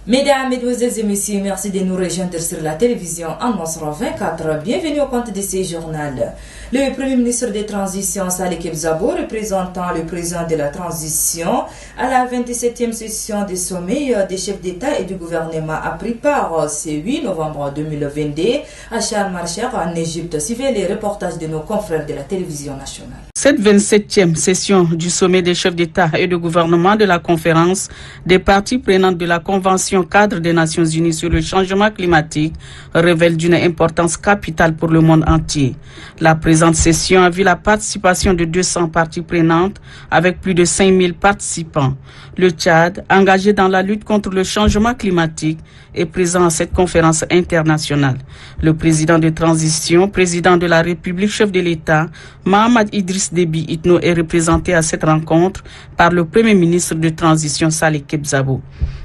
Mesdames, Mesdemoiselles et Messieurs, merci de nous rejoindre sur la télévision en 24. Bienvenue au compte de ce journal. Le Premier ministre de Transition, Salih Kebzabo, représentant le président de la Transition à la 27e session du sommet des chefs d'État et du gouvernement, a pris part ce 8 novembre 2022 à Sharm el-Sheikh en Égypte. Suivez les reportages de nos confrères de la télévision nationale. Cette 27e session du sommet des chefs d'État et de gouvernement de la conférence des parties prenantes de la Convention cadre des Nations Unies sur le changement climatique révèle d'une importance capitale pour le monde entier. La présente session a vu la participation de 200 parties prenantes avec plus de 5000 participants. Le Tchad, engagé dans la lutte contre le changement climatique, est présent à cette conférence internationale. Le président de transition, président de la République, chef de l'État, Mohamed Idriss Déby Itno, est représenté à cette rencontre par le Premier ministre de transition, Salih Kebzabo.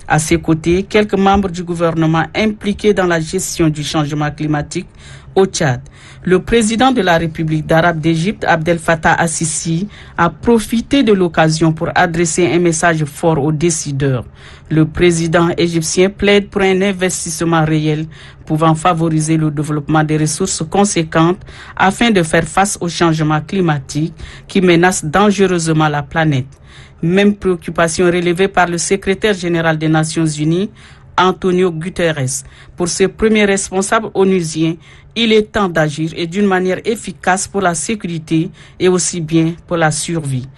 À ses côtés, quelques membres du gouvernement impliqués dans la gestion du changement climatique au Tchad. Le président de la République d'Arabe d'Égypte, Abdel Fattah al-Sisi, a profité de l'occasion pour adresser un message fort aux décideurs. Le président égyptien plaide pour un investissement réel pouvant favoriser le développement des ressources conséquentes afin de faire face au changement climatique qui menace dangereusement la planète. Même préoccupation relevée par le secrétaire général des Nations Unies, Antonio Guterres. Pour ce premier responsable onusien, il est temps d'agir et d'une manière efficace pour la sécurité et aussi bien pour la survie.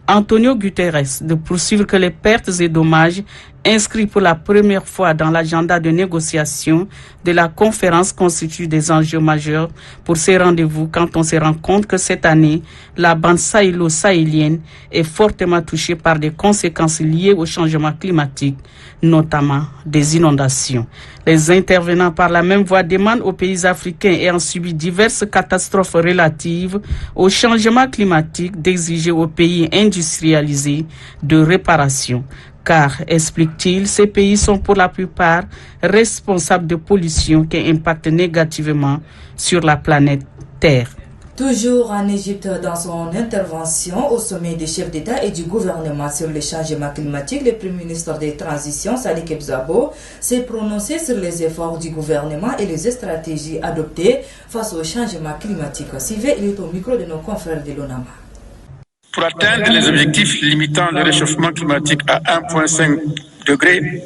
Antonio Guterres de poursuivre que les pertes et dommages inscrits pour la première fois dans l'agenda de négociation de la conférence constituent des enjeux majeurs pour ces rendez-vous quand on se rend compte que cette année, la bande sahélo-sahélienne est fortement touchée par des conséquences liées au changement climatique, notamment des inondations. Les intervenants par la même voie demandent aux pays africains ayant subi diverses catastrophes relatives au changement climatique d'exiger aux pays industrialisés de réparation. Car, explique-t-il, ces pays sont pour la plupart responsables de pollution qui impacte négativement sur la planète Terre. Toujours en Égypte, dans son intervention au sommet des chefs d'État et du gouvernement sur le changement climatique, le Premier ministre des Transitions, Salih Kebzabo, s'est prononcé sur les efforts du gouvernement et les stratégies adoptées face au changement climatique. Suivez, il est au micro de nos confrères de l'ONAMA. Pour atteindre les objectifs limitant le réchauffement climatique à 1,5 degré,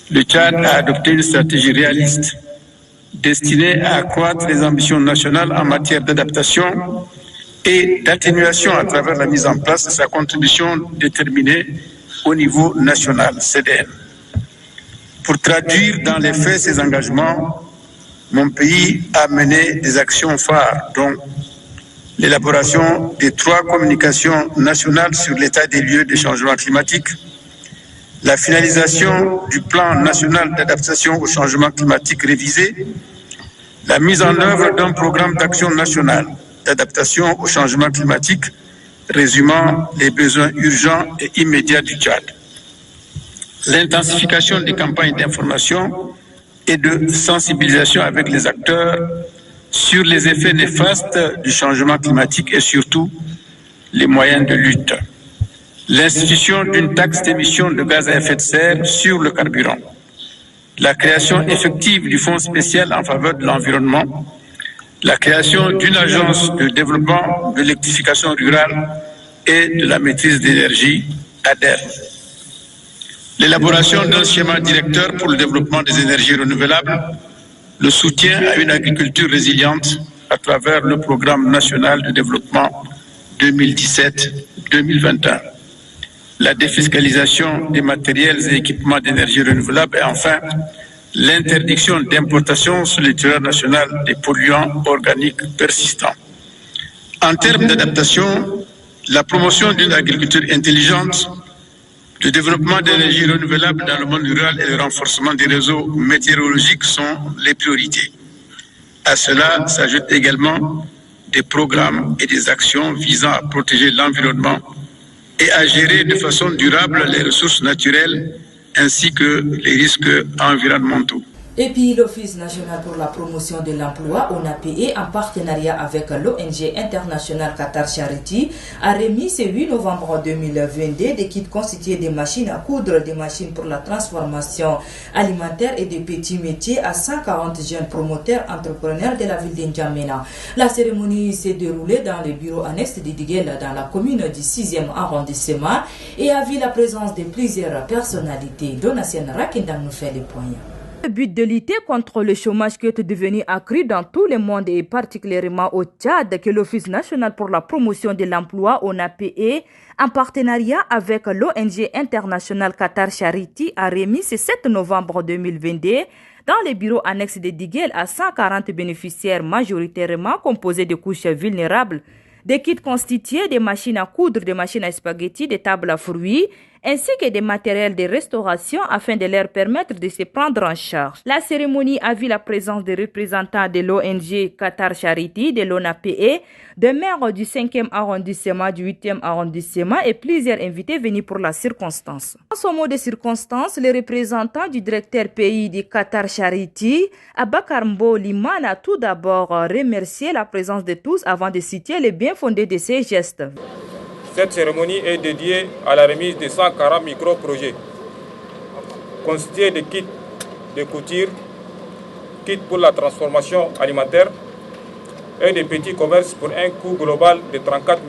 le Tchad a adopté une stratégie réaliste destinée à accroître les ambitions nationales en matière d'adaptation et d'atténuation à travers la mise en place de sa contribution déterminée au niveau national, CDN. Pour traduire dans les faits ces engagements, mon pays a mené des actions phares, dont l'élaboration des 3 communications nationales sur l'état des lieux des changements climatiques, la finalisation du plan national d'adaptation au changement climatique révisé, la mise en œuvre d'un programme d'action national d'adaptation au changement climatique résumant les besoins urgents et immédiats du Tchad, l'intensification des campagnes d'information et de sensibilisation avec les acteurs sur les effets néfastes du changement climatique et surtout les moyens de lutte. L'institution d'une taxe d'émission de gaz à effet de serre sur le carburant. La création effective du Fonds spécial en faveur de l'environnement. La création d'une agence de développement de l'électrification rurale et de la maîtrise d'énergie, ADER. L'élaboration d'un schéma directeur pour le développement des énergies renouvelables. Le soutien à une agriculture résiliente à travers le programme national de développement 2017-2021. La défiscalisation des matériels et équipements d'énergie renouvelable et enfin l'interdiction d'importation sur le territoire national des polluants organiques persistants. En termes d'adaptation, la promotion d'une agriculture intelligente, le développement d'énergie renouvelable dans le monde rural et le renforcement des réseaux météorologiques sont les priorités. À cela s'ajoutent également des programmes et des actions visant à protéger l'environnement et à gérer de façon durable les ressources naturelles ainsi que les risques environnementaux. Et puis l'Office national pour la promotion de l'emploi, ONAPE, en partenariat avec l'ONG internationale Qatar Charity, a remis ce 8 novembre 2022 des kits constitués de machines à coudre, des machines pour la transformation alimentaire et des petits métiers à 140 jeunes promoteurs entrepreneurs de la ville d'Injamena. La cérémonie s'est déroulée dans le bureau annexe de Diguel dans la commune du 6e arrondissement et a vu la présence de plusieurs personnalités. Donatien Rakindang nous fait les points. Le but de lutter contre le chômage qui est devenu accru dans tout le monde et particulièrement au Tchad, que l'Office national pour la promotion de l'emploi, ONAPE, en partenariat avec l'ONG internationale Qatar Charity, a remis ce 7 novembre 2022 dans les bureaux annexes de Diguel à 140 bénéficiaires majoritairement composés de couches vulnérables, des kits constitués de machines à coudre, de machines à spaghetti, de tables à fruits, ainsi que des matériels de restauration afin de leur permettre de se prendre en charge. La cérémonie a vu la présence des représentants de l'ONG Qatar Charity, de l'ONAPE, de maires du 5e arrondissement, du 8e arrondissement et plusieurs invités venus pour la circonstance. En ce mot de circonstance, le représentant du directeur pays du Qatar Charity, Abakar Mbo Liman, a tout d'abord remercié la présence de tous avant de citer les bien fondés de ces gestes. Cette cérémonie est dédiée à la remise de 140 micro-projets constitués de kits de couture, kits pour la transformation alimentaire et de petits commerces pour un coût global de 34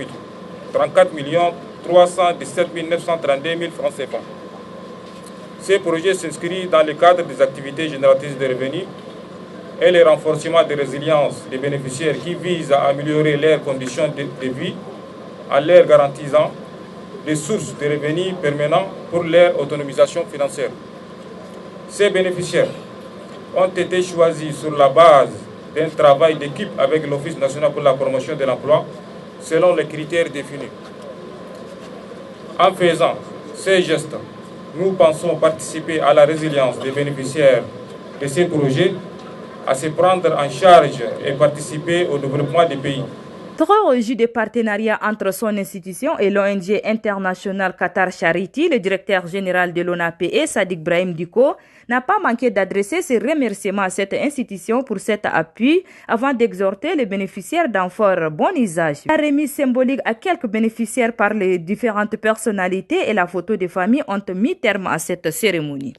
317 932 000 francs CFA. Ces projets s'inscrivent dans le cadre des activités génératrices de revenus et le renforcement de résilience des bénéficiaires qui visent à améliorer leurs conditions de vie en leur garantissant des sources de revenus permanents pour leur autonomisation financière. Ces bénéficiaires ont été choisis sur la base d'un travail d'équipe avec l'Office national pour la promotion de l'emploi selon les critères définis. En faisant ces gestes, nous pensons participer à la résilience des bénéficiaires de ces projets, à se prendre en charge et participer au développement des pays. Très réjoui des partenariats entre son institution et l'ONG internationale Qatar Charity, le directeur général de l'ONAPE, Sadik Brahim Diko, n'a pas manqué d'adresser ses remerciements à cette institution pour cet appui avant d'exhorter les bénéficiaires d'en faire bon usage. La remise symbolique à quelques bénéficiaires par les différentes personnalités et la photo de famille ont mis terme à cette cérémonie.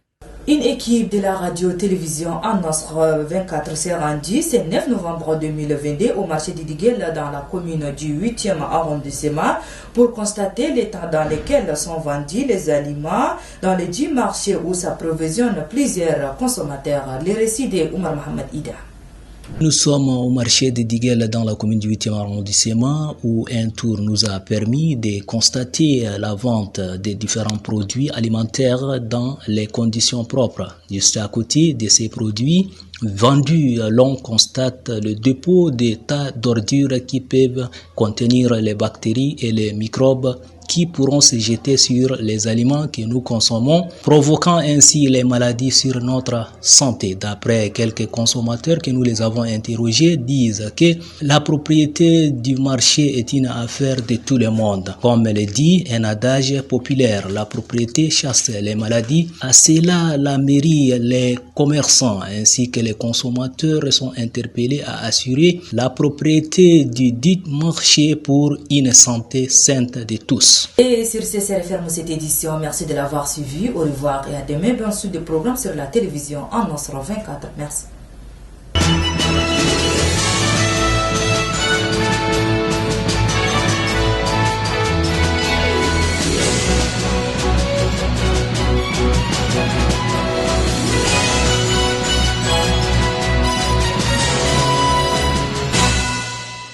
Une équipe de la radio-télévision An-Nasr 24 s'est rendue ce 9 novembre 2022 au marché de Diguel dans la commune du 8e arrondissement pour constater l'état dans lequel sont vendus les aliments dans les 10 marchés où s'approvisionnent plusieurs consommateurs. Les récits de Oumar Mohamed Ida. Nous sommes au marché de Diguel dans la commune du 8e arrondissement où un tour nous a permis de constater la vente des différents produits alimentaires dans les conditions propres. Juste à côté de ces produits vendus, l'on constate le dépôt des tas d'ordures qui peuvent contenir les bactéries et les microbes qui pourront se jeter sur les aliments que nous consommons, provoquant ainsi les maladies sur notre santé. D'après quelques consommateurs que nous les avons interrogés, disent que la propriété du marché est une affaire de tout le monde. Comme le dit un adage populaire, la propriété chasse les maladies. À cela, la mairie, les commerçants ainsi que les consommateurs sont interpellés à assurer la propriété du dit marché pour une santé sainte de tous. Et sur ce, c'est referme cette édition. Merci de l'avoir suivi. Au revoir et à demain. Bien sûr, des programmes sur la télévision An-Nasr 24. Merci.